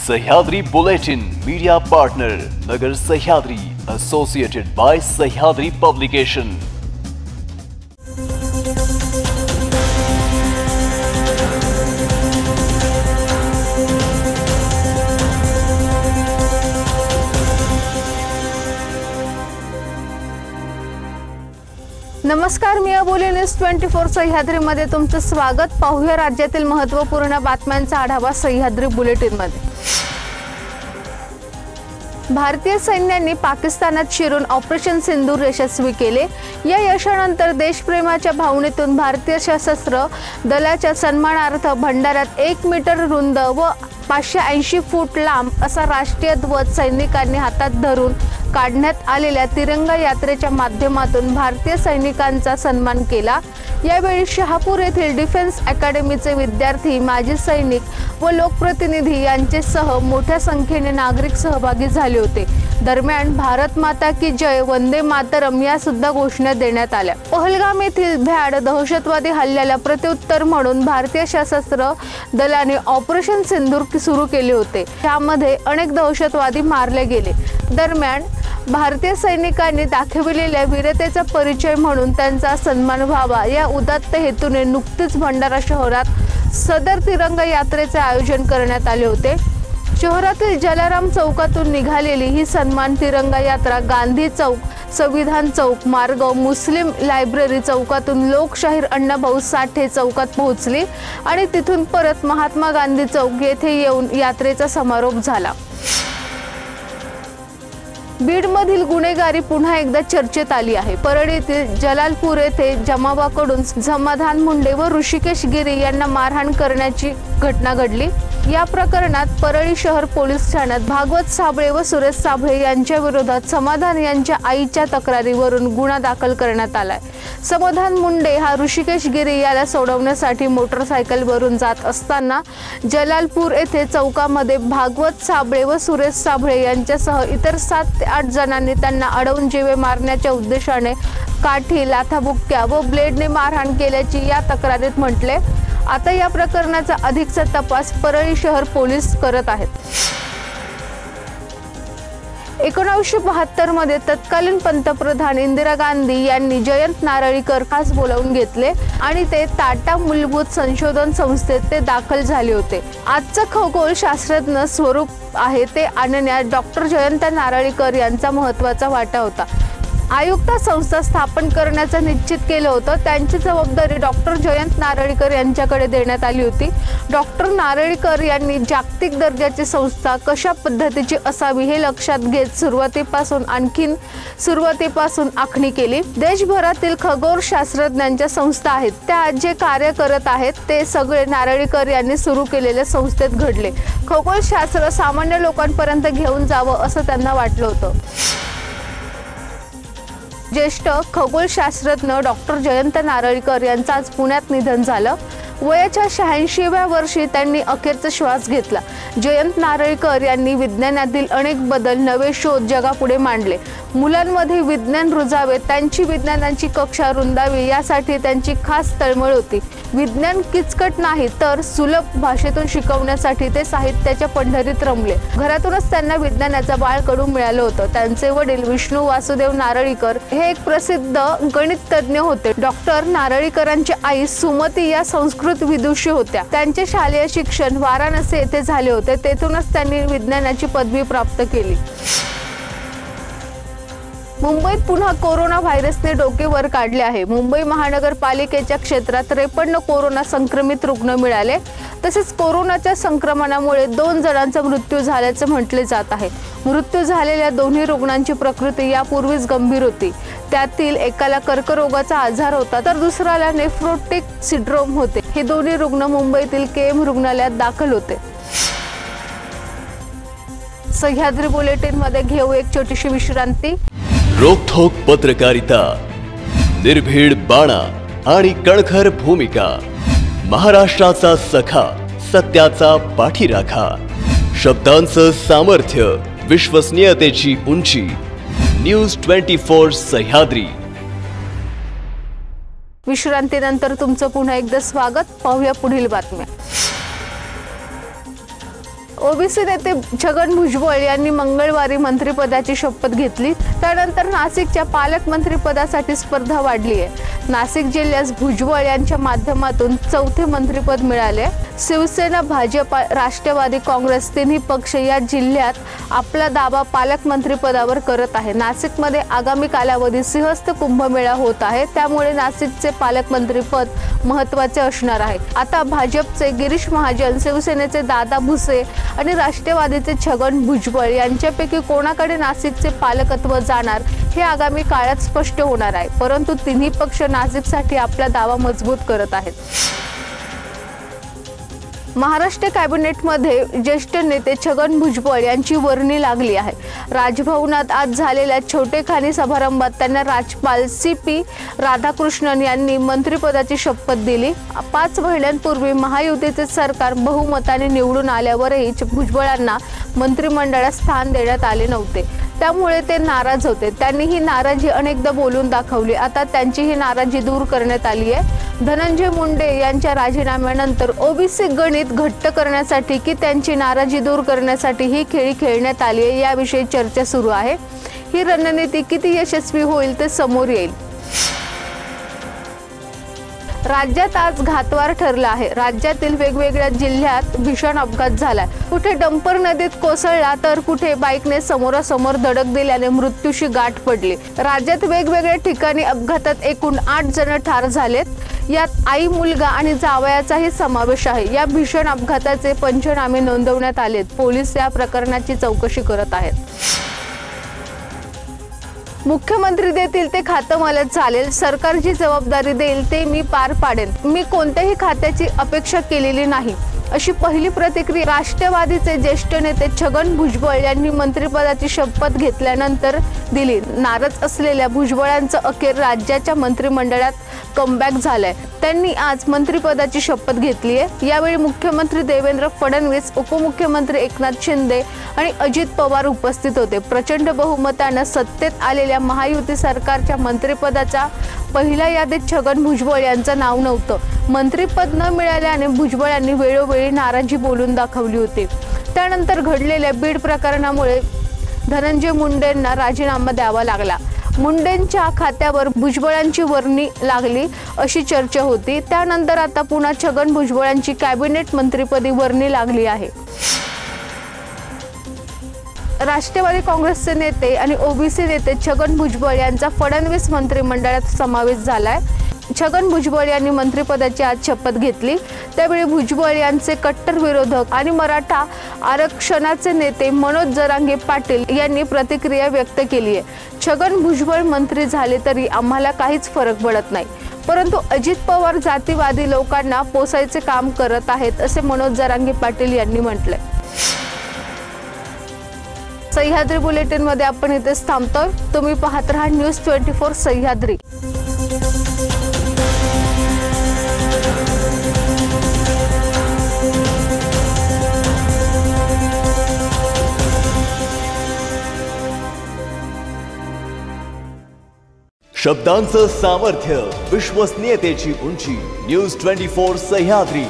Sahyadri bulletin media partner Nagar Sahyadri associated by Sahyadri publication. नमस्कार, मी अबोली news 24 Sahyadri मध्ये तुमचं स्वागत। पाहूया राज्यातील महत्त्वपूर्ण बातम्यांचा आढावा सह्याद्री बुलेटिन मध्ये। भारतीय सैन्याने पाकिस्तानात शिरून ऑपरेशन सिंदूर यशस्वी केले। या यशानंतर देशप्रेमाच्या भावनेतून भारतीय सशस्त्र दलाच्या सन्मानार्थ भंडाऱ्यात 1 मीटर रुंद व 580 फूट लांब असा राष्ट्रीय ध्वज सैनिकांनी हातात धरून काढण्यात आलेल्या तिरंगा यात्रेच्या माध्यमातून भारतीय सैनिकांचा सन्मान केला। यावेळी शहापूर येथील डिफेन्स अकॅडमीचे विद्यार्थी, माजी सैनिक व लोकप्रतिनिधी यांच्यासह मोठ्या संख्येने नागरिक सहभागी झाले होते। दरम्यान भारत माता की जय, वंदे मातरम या सुद्धा घोषणा देण्यात आल्या। पहलगाम येथील भ्याड दहशतवादी हल्ल्याला प्रत्युत्तर म्हणून भारतीय सशस्त्र दलाने ऑपरेशन सिंदूर सुरू केले होते। यामध्ये अनेक दहशतवादी मारले गेले। दरम्यान भारतीय सैनिकांनी दाखविलेल्या वीरतेचा परिचय म्हणून त्यांचा सन्मान व्हावा या उदात्त हेतूने नुकतीच भंडारा शहरात सदर तिरंगा यात्रेचे आयोजन करण्यात आले होते। शहरातील जलाराम चौकातून निघालेली ही सन्मान तिरंगा यात्रा गांधी चौक, संविधान चौक मार्ग, मुस्लिम लायब्ररी चौकातून लोकशाहीर अण्णाभाऊ साठे चौकात पोहोचली आणि तिथून परत महात्मा गांधी चौक येथे येऊन यात्रेचा समारोप झाला। बीडमधील गुन्हेगारी पुन्हा एकदा चर्चेत आली आहे। परळीतील जलालपूर येथे जमावाकडून समाधान मुंडे व ऋषिकेश गिरी यांना मारहाण करण्याची घटना घडली। या प्रकरणात परळी शहर पोलीस ठाण्यात भागवत साबळे व सुरेश साबळे यांच्या विरोधात समाधान यांच्या आईच्या तक्रारीवरून गुन्हा दाखल करण्यात आलाय। समाधान मुंडे हा ऋषिकेश गिरी याला सोडवण्यासाठी मोटरसायकलवरून जात असताना जलालपूर येथे चौकामध्ये भागवत साबळे व सुरेश साबळे यांच्यासह इतर 7 ते 8 जणांनी त्यांना अडवून जीवे मारण्याच्या उद्देशाने काठी, लाथाबुक्क्या व ब्लेडने मारहाण केल्याची या तक्रारीत म्हटले। आता या प्रकरणाचा अधिकचा तपास परळी शहर पोलीस करत आहेत। 1972 मध्ये तत्कालीन पंतप्रधान इंदिरा गांधी यांनी जयंत नारळीकर खास बोलावून घेतले आणि ते टाटा मूलभूत संशोधन संस्थेत ते दाखल झाले होते। आजचं खगोल शास्त्रज्ञ स्वरूप आहे ते आणण्यात डॉक्टर जयंत नारळीकर यांचा महत्त्वाचा वाटा होता। आयुक्त संस्था स्थापन करण्याचं निश्चित केलं होतं। त्यांची जबाबदारी डॉक्टर जयंत नारळीकर यांच्याकडे देण्यात आली होती। डॉक्टर नारळीकर यांनी जागतिक दर्जाची संस्था कशा पद्धतीची असावी हे लक्षात घेत सुरुवातीपासून आखणी केली। देशभरातील खगोलशास्त्रज्ञांच्या संस्था आहेत, त्या जे कार्य करत आहेत ते सगळे नारळीकर यांनी सुरू केलेल्या संस्थेत घडले। खगोलशास्त्र सामान्य लोकांपर्यंत घेऊन जावं असं त्यांना वाटलं होतं। ज्येष्ठ खगोलशास्त्रज्ञ डॉक्टर जयंत नारळीकर यांचं आज पुण्यात निधन झालं। वयाच्या 86व्या वर्षी त्यांनी अखेरचा श्वास घेतला। जयंत नारळीकर यांनी विज्ञानातील अनेक बदल, नवे शोध जगापुढे मांडले। मुलांमध्ये विज्ञान रुजावे, त्यांची विज्ञानाची कक्षा रुंदावी यासाठी त्यांची खास तळमळ होती। विज्ञान किचकट नाही तर सुलभ भाषेतून शिकवण्यासाठी ते साहित्याच्या पंढरीत रमले। घरातूनच त्यांना विज्ञानाचा बाळकडू मिळालं होतं। त्यांचे वडील विष्णू वासुदेव नारळीकर हे एक प्रसिद्ध गणित तज्ज्ञ होते। डॉक्टर नारळीकरांची आई सुमती या संस्कृत विदुषी होत्या। त्यांचे शालेय शिक्षण वाराणसी येथे झाले होते। तेथूनच त्यांनी विज्ञानाची पदवी प्राप्त केली। मुंबईत पुन्हा कोरोना व्हायरसने डोके वर काढले आहे। मुंबई महानगरपालिकेच्या क्षेत्रात 53 कोरोना संक्रमित रुग्ण मिळाले। तसेच कोरोनाच्या संक्रमणामुळे 2 जणांचा मृत्यू झाल्याचे म्हटले जात आहे। मृत्यू झालेल्या दोन्ही रुग्णांची प्रकृती यापूर्वीच गंभीर होती। त्यातील एकाला कर्करोगाचा आजार होता तर दुसऱ्याला नेफ्रोटिक सिंड्रोम होते। हे दोन्ही रुग्ण मुंबईतील केएम रुग्णालयात दाखल होते। सह्याद्री बुलेटिन मध्ये घेऊ एक छोटीशी विश्रांती। रोखोक पत्रकारिता, निर्भीड बाणा आणि कणखर भूमिका, महाराष्ट्राचा सखा, सत्याचा पाठीराखा, शब्दांचं सामर्थ्य, विश्वसनीयतेची उंची, न्यूज 24 सह्याद्री। विश्रांतीनंतर तुमचं पुन्हा एकदा स्वागत। पाहूया पुढील बातम्या। ओबीसी नेते छगन भुजबळ यांनी मंगळवारी मंत्रिपदाची शपथ घेतली। त्यानंतर नाशिकच्या पालकमंत्रीपदासाठी स्पर्धा वाढली आहे। नाशिक जिल्ह्यास भुजबळ यांच्या माध्यमातून चौथे मंत्रिपद मिळाले। शिवसेना, भाजपा, राष्ट्रवादी काँग्रेस तिन्ही पक्ष या जिल्ह्यात आपला दावा पालकमंत्रीपदावर करत आहे। नाशिकमध्ये आगामी कालावधीत सिंहस्थ कुंभमेळा होत आहे, त्यामुळे नाशिकचे पालकमंत्रीपद महत्त्वाचे असणार आहे। आता भाजपचे गिरीश महाजन, शिवसेनेचे दादा भुसे आणि राष्ट्रवादीचे छगन भुजबळ यांच्यापैकी कोणाकडे नाशिकचे पालकत्व जाणार हे आगामी काळात स्पष्ट होणार आहे। परंतु तिन्ही पक्ष नाशिकसाठी आपला दावा मजबूत करत आहेत। महाराष्ट्र कॅबिनेटमध्ये ज्येष्ठ नेते छगन भुजबळ यांची वर्णी लागली आहे। राजभवनात आज झालेल्या छोटेखानी समारंभात त्यांना राज्यपाल CP राधाकृष्णन यांनी मंत्रिपदाची शपथ दिली। 5 महिन्यांपूर्वी महायुतीचे सरकार बहुमताने निवडून आल्यावरही भुजबळांना मंत्रिमंडळात स्थान देण्यात आले नव्हते, त्यामुळे ते नाराज होते। त्यांनी ही नाराजी अनेकदा बोलून दाखवली। आता त्यांची ही नाराजी दूर करण्यात आली आहे। धनंजय मुंडे यांच्या राजीनाम्यानंतर ओबीसी गणित घट्ट करण्यासाठी की त्यांची नाराजी दूर करण्यासाठी ही खेळी खेळण्यात आली आहे, याविषयी चर्चा सुरू आहे। ही रणनीती किती यशस्वी होईल ते समोर येईल। राज्यात आज घातवार ठरला आहे। राज्यातील वेगवेगळ्या जिल्ह्यात भीषण अपघात झालाय। कुठे डंपर नदीत कोसळला तर कुठे बाईकने समोरासमोर धडक दिल्याने मृत्यूशी गाठ पडली। राज्यात वेगवेगळ्या ठिकाणी अपघातात एकूण 8 जण ठार झालेत। यात आई, मुलगा आणि जावयाचाही समावेश आहे। या भीषण अपघाताचे पंचनामे नोंदवण्यात आलेत। पोलीस या प्रकरणाची चौकशी करत आहेत। मुख्यमंत्री देतील ते खातं मला चालेल, सरकार जी जबाबदारी देईल ते मी पार पाडेन। मी कोणत्याही खात्याची अपेक्षा केलेली नाही, अशी पहिली प्रतिक्रिया राष्ट्रवादीचे ज्येष्ठ नेते छगन भुजबळ यांनी मंत्रिपदाची शपथ घेतल्यानंतर दिली। नाराज असलेल्या भुजबळांचं अखेर राज्याच्या मंत्रिमंडळात कमबॅक झालंय। त्यांनी आज मंत्रिपदाची शपथ घेतली आहे। यावेळी मुख्यमंत्री देवेंद्र फडणवीस, उपमुख्यमंत्री एकनाथ शिंदे आणि अजित पवार उपस्थित होते। प्रचंड बहुमतानं सत्तेत आलेल्या महायुती सरकारच्या मंत्रिपदाच्या पहिल्या यादीत छगन भुजबळ यांचं नाव नव्हतं। मंत्रिपद न मिळाल्याने भुजबळांनी वेळोवेळी नाराजी बोलून दाखवली होती। त्यानंतर घडलेल्या बीड प्रकरणामुळे धनंजय मुंडेंना राजीनामा द्यावा लागला। मुंडेंच्या खात्यावर भुजबळांची वर्णी लागली अशी चर्चा होती। त्यानंतर आता पुन्हा छगन भुजबळांची कॅबिनेट मंत्रिपदी वर्णी लागली आहे। राष्ट्रवादी काँग्रेसचे नेते आणि ओबीसी नेते छगन भुजबळ यांचा फडणवीस मंत्रिमंडळात समावेश झालाय। छगन भुजबळ यांनी मंत्रिपदाची आज शपथ घेतली। त्यावेळी भुजबळ यांचे कट्टर विरोधक आणि मराठा आरक्षणाचे नेते मनोज जरांगे पाटील यांनी प्रतिक्रिया व्यक्त केली आहे। छगन भुजबळ मंत्री झाले तरी आम्हाला काहीच फरक पडत नाही, परंतु अजित पवार जातीवादी लोकांना पोसायचे काम करत आहेत, असे मनोज जरांगे पाटील यांनी म्हटलंय। सह्याद्री बुलेटिन मध्ये आपण इथेच थांबतोय। तुम्ही पाहत राहा न्यूज 24 सह्याद्री। शब्दांचं सामर्थ्य, विश्वसनीयतेची उंची, न्यूज 24 सह्याद्री।